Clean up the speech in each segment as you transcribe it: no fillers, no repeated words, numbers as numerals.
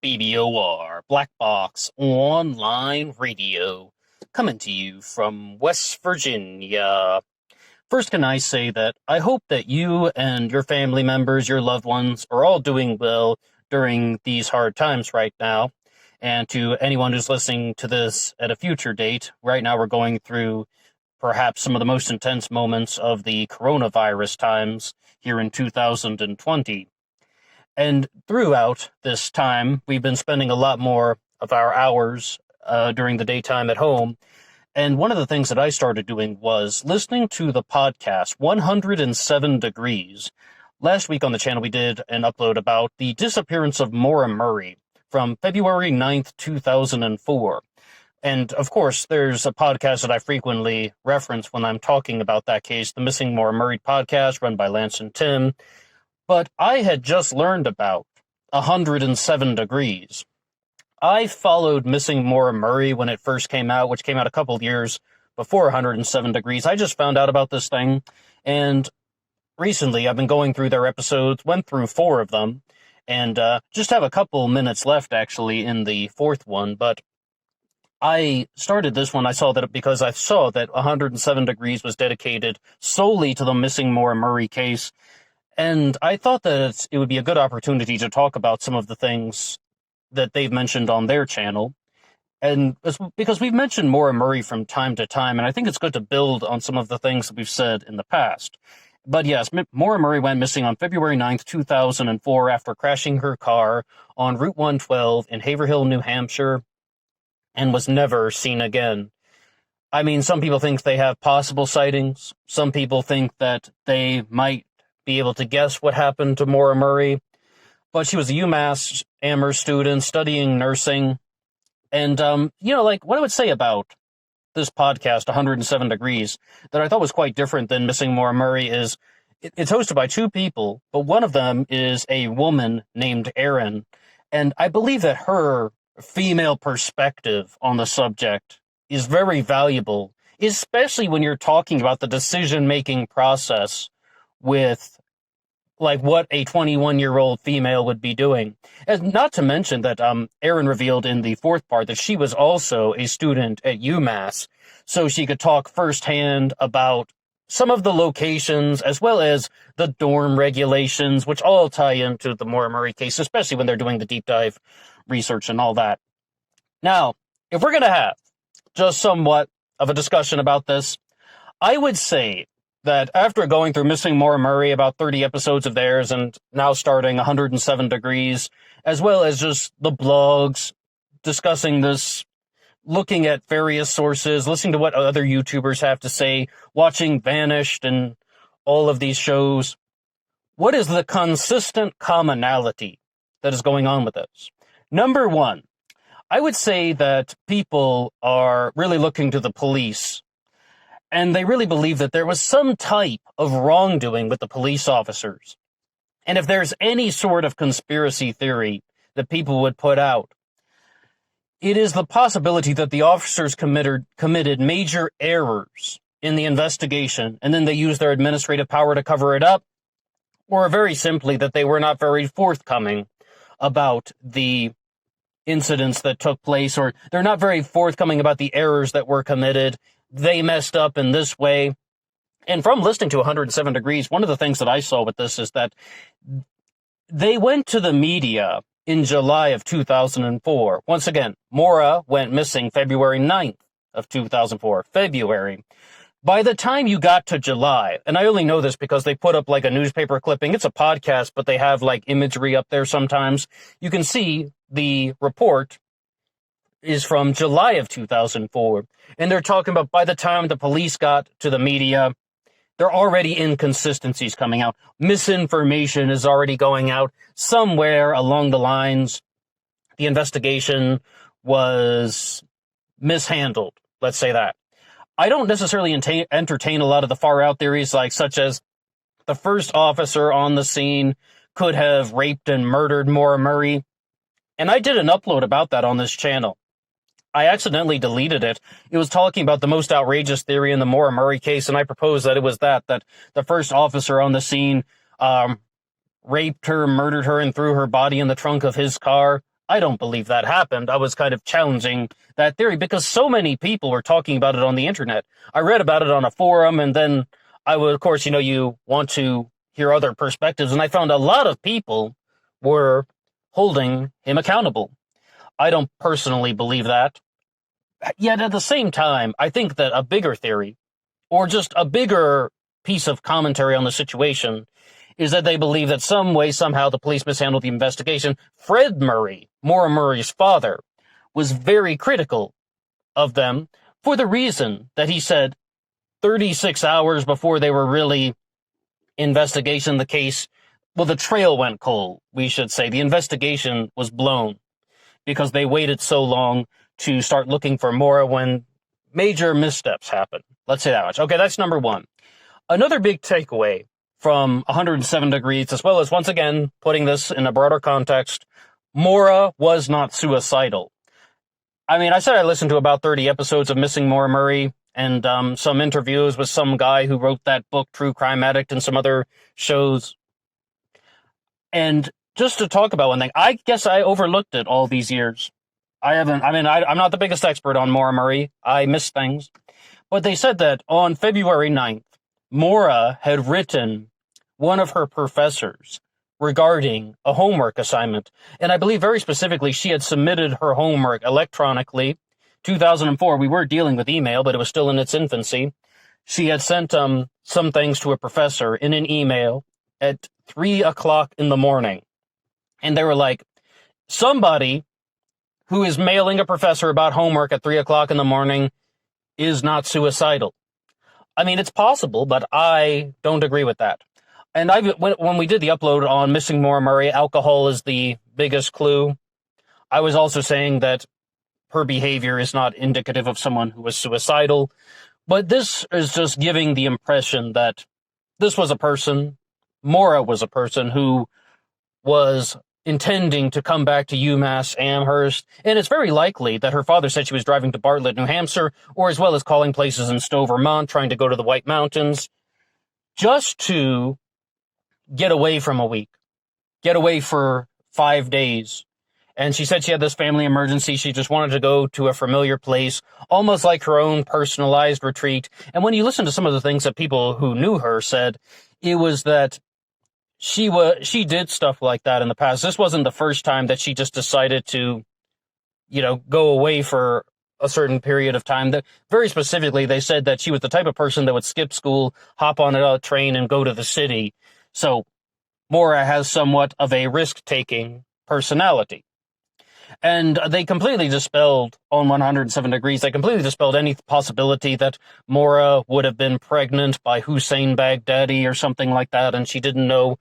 BBOR, Black Box Online Radio, coming to you from West Virginia. First, can I say that I hope that you and your family members, your loved ones, are all doing well during these hard times right now. And to anyone who's listening to this at a future date, right now we're going through perhaps some of the most intense moments of the coronavirus times here in 2020. And throughout this time, we've been spending a lot more of our hours during the daytime at home. And one of the things that I started doing was listening to the podcast 107 Degrees. Last week on the channel, we did an upload about the disappearance of Maura Murray from February 9th, 2004. And of course, there's a podcast that I frequently reference when I'm talking about that case, the Missing Maura Murray podcast run by Lance and Tim. But I had just learned about 107 Degrees. I followed Missing Maura Murray when it first came out, which came out a couple of years before 107 Degrees. I just found out about this thing, and recently I've been going through their episodes, went through 4 of them, and just have a couple minutes left, actually, in the 4th one. But I started this one, I saw that because I saw that 107 Degrees was dedicated solely to the Missing Maura Murray case. And I thought that it would be a good opportunity to talk about some of the things that they've mentioned on their channel. And because we've mentioned Maura Murray from time to time, and I think it's good to build on some of the things that we've said in the past. But yes, Maura Murray went missing on February 9th, 2004 after crashing her car on Route 112 in Haverhill, New Hampshire, and was never seen again. I mean, some people think they have possible sightings. Some people think that they might be able to guess what happened to Maura Murray, but she was a UMass Amherst student studying nursing. And, what I would say about this podcast, 107 Degrees, that I thought was quite different than Missing Maura Murray is it's hosted by 2 people, but one of them is a woman named Erin. And I believe that her female perspective on the subject is very valuable, especially when you're talking about the decision-making process with like what a 21-year-old female would be doing. And not to mention that Erin revealed in the 4th part that she was also a student at UMass, so she could talk firsthand about some of the locations as well as the dorm regulations, which all tie into the Maura Murray case, especially when they're doing the deep dive research and all that. Now, if we're going to have just somewhat of a discussion about this, I would say that after going through Missing Maura Murray, about 30 episodes of theirs, and now starting 107 Degrees, as well as just the blogs discussing this, looking at various sources, listening to what other YouTubers have to say, watching Vanished and all of these shows, what is the consistent commonality that is going on with this? Number 1, I would say that people are really looking to the police, and they really believe that there was some type of wrongdoing with the police officers. And if there's any sort of conspiracy theory that people would put out, it is the possibility that the officers committed major errors in the investigation, and then they used their administrative power to cover it up, or very simply that they were not very forthcoming about the incidents that took place, or they're not very forthcoming about the errors that were committed. They messed up in this way. And from listening to 107 Degrees, one of the things that I saw with this is that they went to the media in July of 2004. Once again, Maura went missing February 9th of 2004. February. By the time you got to July, and I only know this because they put up like a newspaper clipping. It's a podcast, but they have like imagery up there sometimes. You can see the report is from July of 2004. And they're talking about by the time the police got to the media, there are already inconsistencies coming out. Misinformation is already going out. Somewhere along the lines, the investigation was mishandled. Let's say that. I don't necessarily entertain a lot of the far-out theories, such as the first officer on the scene could have raped and murdered Maura Murray. And I did an upload about that on this channel. I accidentally deleted it. It was talking about the most outrageous theory in the Maura Murray case, and I proposed that it was that the first officer on the scene raped her, murdered her, and threw her body in the trunk of his car. I don't believe that happened. I was kind of challenging that theory because so many people were talking about it on the internet. I read about it on a forum, and then I would, of course, you want to hear other perspectives, and I found a lot of people were holding him accountable. I don't personally believe that. Yet at the same time, I think that a bigger theory, or just a bigger piece of commentary on the situation, is that they believe that some way, somehow, the police mishandled the investigation. Fred Murray, Maura Murray's father, was very critical of them for the reason that he said 36 hours before they were really investigating the case, well, the trail went cold, we should say. The investigation was blown because they waited so long to start looking for Maura when major missteps happened. Let's say that much. Okay, that's number one. Another big takeaway from 107 Degrees, as well as, once again, putting this in a broader context, Maura was not suicidal. I mean, I said I listened to about 30 episodes of Missing Maura Murray and some interviews with some guy who wrote that book, True Crime Addict, and some other shows. And just to talk about one thing, I guess I overlooked it all these years. I'm not the biggest expert on Maura Murray. I miss things. But they said that on February 9th, Maura had written one of her professors regarding a homework assignment. And I believe very specifically she had submitted her homework electronically. 2004, we were dealing with email, but it was still in its infancy. She had sent some things to a professor in an email at 3 o'clock in the morning. And they were like, somebody who is mailing a professor about homework at 3 o'clock in the morning is not suicidal. I mean, it's possible, but I don't agree with that. And when we did the upload on Missing Maura Murray, alcohol is the biggest clue. I was also saying that her behavior is not indicative of someone who was suicidal. But this is just giving the impression that this was a person, Maura was a person who was intending to come back to UMass Amherst, and it's very likely that her father said she was driving to Bartlett, New Hampshire, or as well as calling places in Stowe, Vermont, trying to go to the White Mountains, just to get away from a week, get away for 5 days. And she said she had this family emergency. She just wanted to go to a familiar place, almost like her own personalized retreat. And when you listen to some of the things that people who knew her said, it was that she did stuff like that in the past. This wasn't the first time that she just decided to, go away for a certain period of time. That very specifically, they said that she was the type of person that would skip school, hop on a train, and go to the city. So Maura has somewhat of a risk-taking personality. And they completely dispelled, on 107 Degrees, they completely dispelled any possibility that Maura would have been pregnant by Hussein Baghdadi or something like that, and she didn't know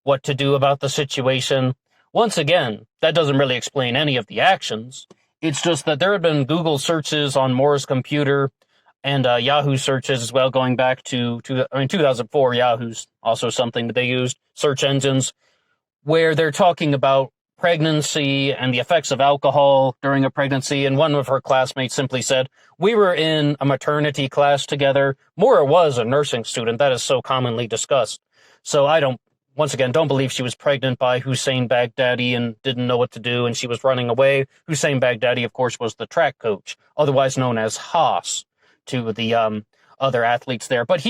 what to do about the situation. Once again, that doesn't really explain any of the actions. It's just that there had been Google searches on Maura's computer and Yahoo searches as well, going back to 2004. Yahoo's also something that they used, search engines, where they're talking about pregnancy and the effects of alcohol during a pregnancy. And one of her classmates simply said, we were in a maternity class together. Maura was a nursing student. That is so commonly discussed. So I don't believe she was pregnant by Hussein Baghdadi and didn't know what to do, and she was running away. Hussein Baghdadi, of course, was the track coach, otherwise known as Haas to the other athletes there. But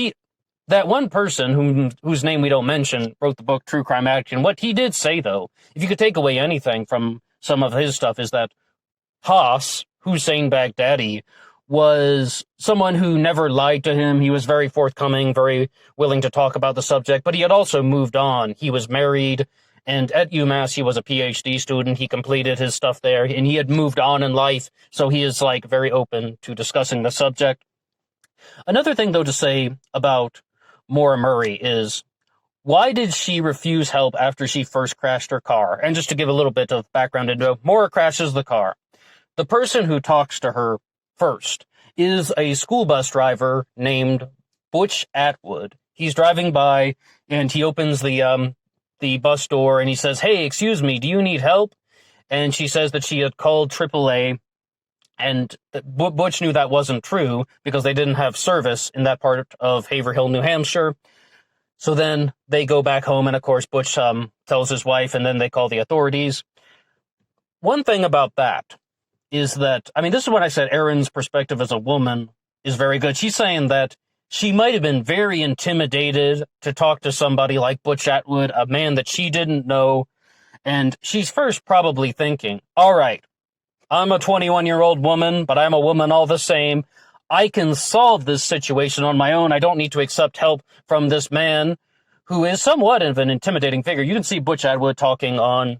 that one person whose name we don't mention wrote the book True Crime Addict. And what he did say, though, if you could take away anything from some of his stuff, is that Haas, Hussein Baghdadi, was someone who never lied to him. He was very forthcoming, very willing to talk about the subject, but he had also moved on. He was married, and at UMass, he was a PhD student. He completed his stuff there, and he had moved on in life, so he is very open to discussing the subject. Another thing, though, to say about Maura Murray is, why did she refuse help after she first crashed her car? And just to give a little bit of background into it, Maura crashes the car. The person who talks to her first is a school bus driver named Butch Atwood. He's driving by, and he opens the bus door, and he says, hey, excuse me, do you need help? And she says that she had called AAA, and Butch knew that wasn't true because they didn't have service in that part of Haverhill, New Hampshire. So then they go back home, and of course Butch tells his wife, and then they call the authorities. one thing about that is that, I mean, this is when I said Erin's perspective as a woman is very good. She's saying that she might have been very intimidated to talk to somebody like Butch Atwood, a man that she didn't know. And she's first probably thinking, all right, I'm a 21-year-old woman, but I'm a woman all the same. I can solve this situation on my own. I don't need to accept help from this man who is somewhat of an intimidating figure. You can see Butch Atwood talking on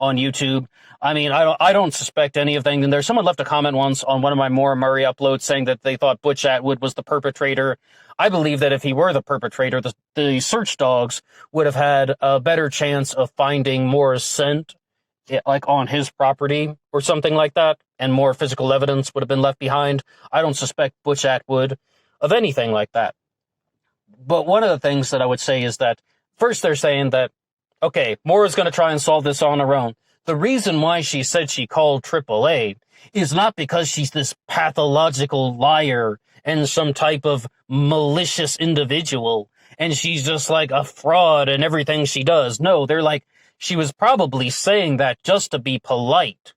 YouTube. I mean, I don't suspect any of them in there. Someone left a comment once on one of my Maura Murray uploads saying that they thought Butch Atwood was the perpetrator. I believe that if he were the perpetrator, the search dogs would have had a better chance of finding Maura's scent, like on his property or something like that, and more physical evidence would have been left behind. I don't suspect Butch Atwood of anything like that. But one of the things that I would say is that first they're saying that, okay, Maura's going to try and solve this on her own. The reason why she said she called AAA is not because she's this pathological liar and some type of malicious individual, and she's just like a fraud in everything she does. No, they're like, she was probably saying that just to be polite,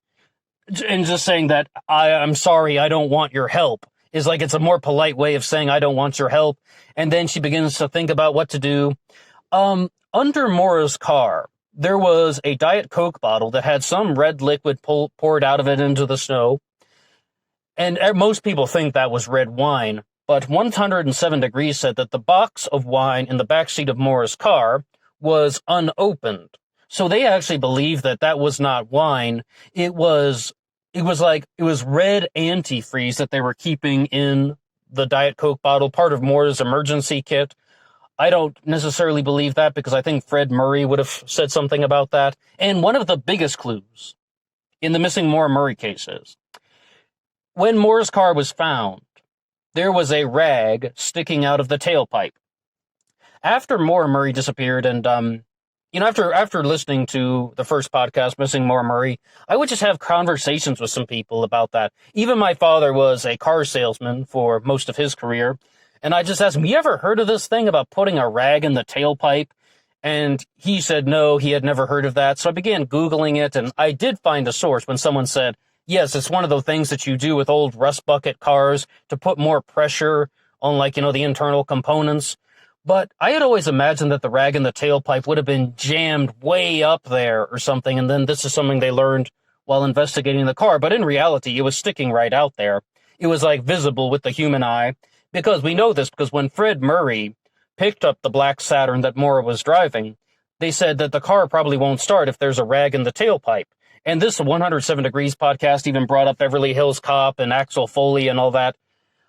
and just saying that, I'm sorry, I don't want your help, is like, it's a more polite way of saying I don't want your help. And then she begins to think about what to do. Under Maura's car, there was a Diet Coke bottle that had some red liquid poured out of it into the snow. And most people think that was red wine, but 107 Degrees said that the box of wine in the backseat of Maura's car was unopened. So they actually believe that that was not wine. It was red antifreeze that they were keeping in the Diet Coke bottle, part of Maura's emergency kit. I don't necessarily believe that because I think Fred Murray would have said something about that. And one of the biggest clues in the missing Maura Murray case is when Maura's car was found, there was a rag sticking out of the tailpipe. After Maura Murray disappeared, and after listening to the first podcast, Missing Maura Murray, I would just have conversations with some people about that. Even my father was a car salesman for most of his career. And I just asked him, you ever heard of this thing about putting a rag in the tailpipe? And he said, no, he had never heard of that. So I began Googling it, and I did find a source when someone said, yes, it's one of the things that you do with old rust bucket cars to put more pressure on, the internal components. But I had always imagined that the rag in the tailpipe would have been jammed way up there or something, and then this is something they learned while investigating the car. But in reality, it was sticking right out there. It was, visible with the human eye. Because we know this, because when Fred Murray picked up the black Saturn that Maura was driving, they said that the car probably won't start if there's a rag in the tailpipe. And this 107 Degrees podcast even brought up Beverly Hills Cop and Axel Foley and all that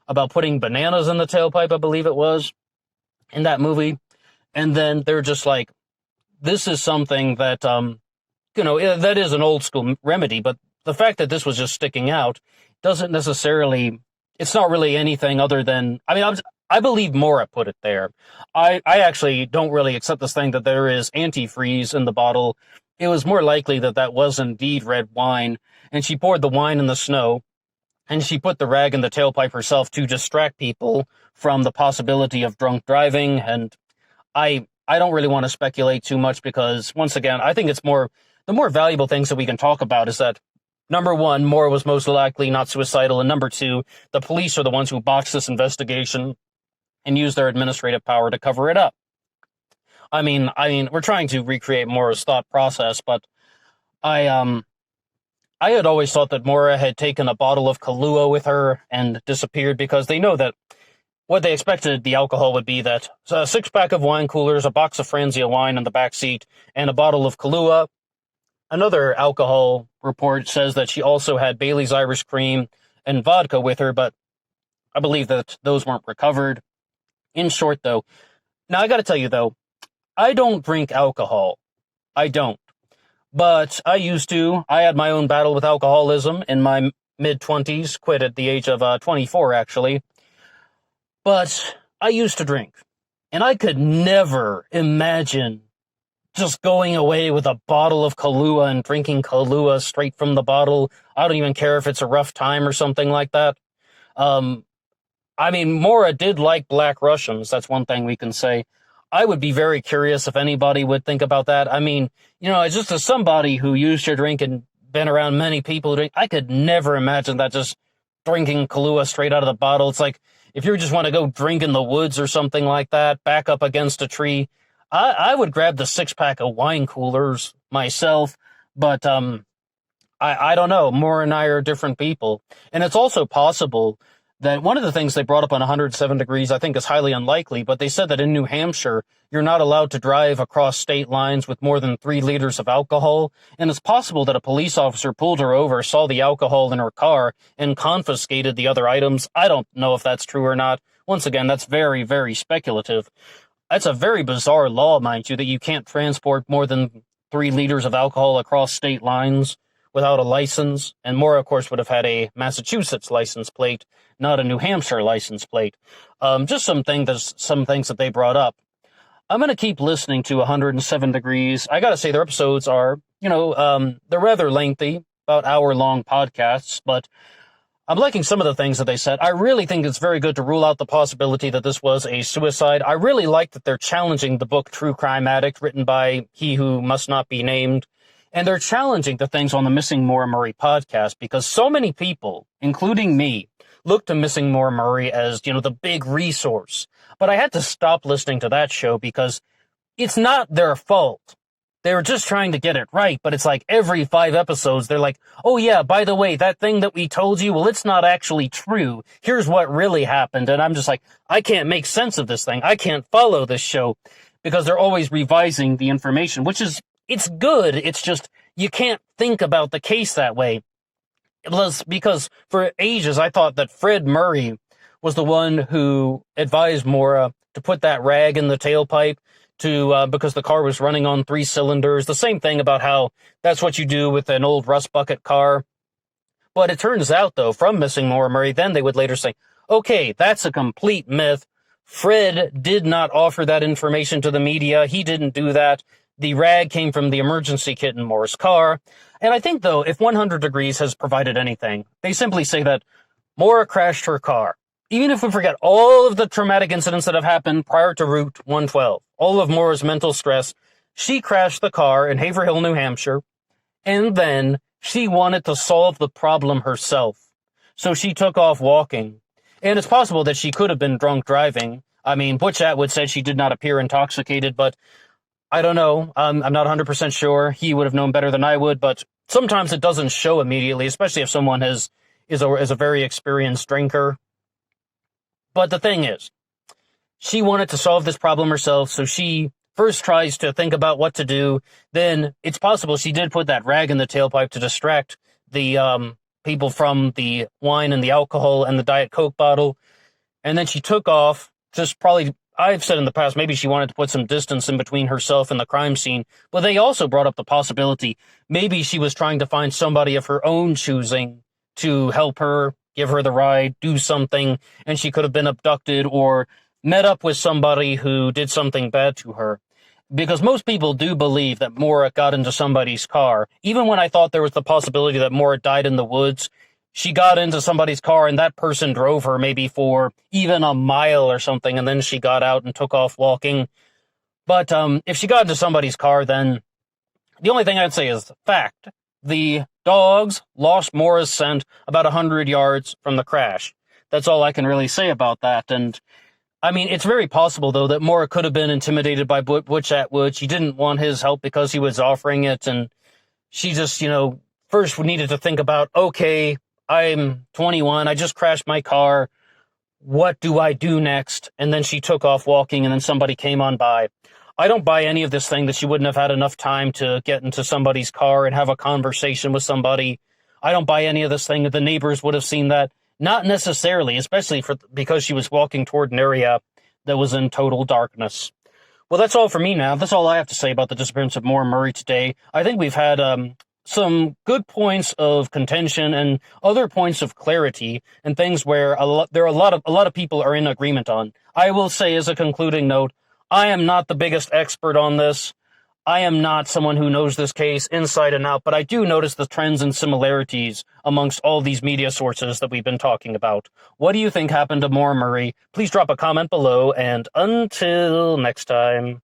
about putting bananas in the tailpipe, I believe it was, in that movie. And then they're just like, this is something that, that is an old school remedy, but the fact that this was just sticking out doesn't necessarily... It's not really anything other than, I believe Maura put it there. I actually don't really accept this thing that there is antifreeze in the bottle. It was more likely that that was indeed red wine, and she poured the wine in the snow, and she put the rag in the tailpipe herself to distract people from the possibility of drunk driving. And I don't really want to speculate too much because, once again, I think it's the more valuable things that we can talk about is that, number one, Maura was most likely not suicidal, and number two, the police are the ones who botched this investigation and used their administrative power to cover it up. I mean, we're trying to recreate Maura's thought process, but I had always thought that Maura had taken a bottle of Kahlua with her and disappeared because they know that what they expected the alcohol would be that a six-pack of wine coolers, a box of Franzia wine in the back seat, and a bottle of Kahlua. Another alcohol report says that she also had Bailey's Irish Cream and vodka with her, but I believe that those weren't recovered. In short, though, now I got to tell you, though, I don't drink alcohol. I don't. But I used to. I had my own battle with alcoholism in my mid-20s, quit at the age of 24, actually. But I used to drink, and I could never imagine just going away with a bottle of Kahlua and drinking Kahlua straight from the bottle. I don't even care if it's a rough time or something like that. Maura did like Black Russians. That's one thing we can say. I would be very curious if anybody would think about that. Just as somebody who used to drink and been around many people who drink. I could never imagine that, just drinking Kahlua straight out of the bottle. It's like if you just want to go drink in the woods or something like that, back up against a tree, I would grab the 6-pack of wine coolers myself. But I don't know. Maura and I are different people. And it's also possible that one of the things they brought up on 107 Degrees, I think, is highly unlikely, but they said that in New Hampshire, you're not allowed to drive across state lines with more than 3 liters of alcohol. And it's possible that a police officer pulled her over, saw the alcohol in her car, and confiscated the other items. I don't know if that's true or not. Once again, that's very, very speculative. That's a very bizarre law, mind you, that you can't transport more than 3 liters of alcohol across state lines without a license. And Maura, of course, would have had a Massachusetts license plate, not a New Hampshire license plate. Just some things that they brought up. I'm going to keep listening to 107 Degrees. I got to say, their episodes are, they're rather lengthy, about hour-long podcasts, but I'm liking some of the things that they said. I really think it's very good to rule out the possibility that this was a suicide. I really like that they're challenging the book True Crime Addict, written by He Who Must Not Be Named. And they're challenging the things on the Missing Maura Murray podcast, because so many people, including me, look to Missing Maura Murray as, the big resource. But I had to stop listening to that show because it's not their fault. They were just trying to get it right, but it's like every 5 episodes, they're like, oh yeah, by the way, that thing that we told you, well, it's not actually true. Here's what really happened. And I'm just like, I can't make sense of this thing. I can't follow this show, because they're always revising the information, which is, it's good. It's just, you can't think about the case that way. Because for ages, I thought that Fred Murray was the one who advised Maura to put that rag in the tailpipe because the car was running on 3 cylinders. The same thing about how that's what you do with an old rust bucket car. But it turns out, though, from Missing Maura Murray, then they would later say, okay, that's a complete myth. Fred did not offer that information to the media. He didn't do that. The rag came from the emergency kit in Maura's car. And I think, though, if 100 Degrees has provided anything, they simply say that Maura crashed her car. Even if we forget all of the traumatic incidents that have happened prior to Route 112, all of Maura's mental stress, she crashed the car in Haverhill, New Hampshire, and then she wanted to solve the problem herself. So she took off walking. And it's possible that she could have been drunk driving. I mean, Butch Atwood said she did not appear intoxicated, but I don't know. I'm not 100% sure. He would have known better than I would, but sometimes it doesn't show immediately, especially if someone is a very experienced drinker. But the thing is, she wanted to solve this problem herself, so she first tries to think about what to do. Then it's possible she did put that rag in the tailpipe to distract the people from the wine and the alcohol and the Diet Coke bottle. And then she took off, just probably, I've said in the past, maybe she wanted to put some distance in between herself and the crime scene. But they also brought up the possibility maybe she was trying to find somebody of her own choosing to help her, give her the ride, do something, and she could have been abducted or met up with somebody who did something bad to her. Because most people do believe that Maura got into somebody's car. Even when I thought there was the possibility that Maura died in the woods, she got into somebody's car and that person drove her maybe for even a mile or something, and then she got out and took off walking. But if she got into somebody's car, then the only thing I'd say is fact. The dogs lost Maura's scent about 100 yards from the crash. That's all I can really say about that. And I mean, it's very possible, though, that Maura could have been intimidated by Butch Atwood. She didn't want his help because he was offering it. And she just, first needed to think about, okay, I'm 21. I just crashed my car. What do I do next? And then she took off walking, and then somebody came on by. I don't buy any of this thing that she wouldn't have had enough time to get into somebody's car and have a conversation with somebody. I don't buy any of this thing that the neighbors would have seen that. Not necessarily, especially because she was walking toward an area that was in total darkness. Well, that's all for me now. That's all I have to say about the disappearance of Maura Murray today. I think we've had some good points of contention and other points of clarity and things where a lot of people are in agreement on. I will say as a concluding note, I am not the biggest expert on this. I am not someone who knows this case inside and out, but I do notice the trends and similarities amongst all these media sources that we've been talking about. What do you think happened to Maura Murray? Please drop a comment below, and until next time.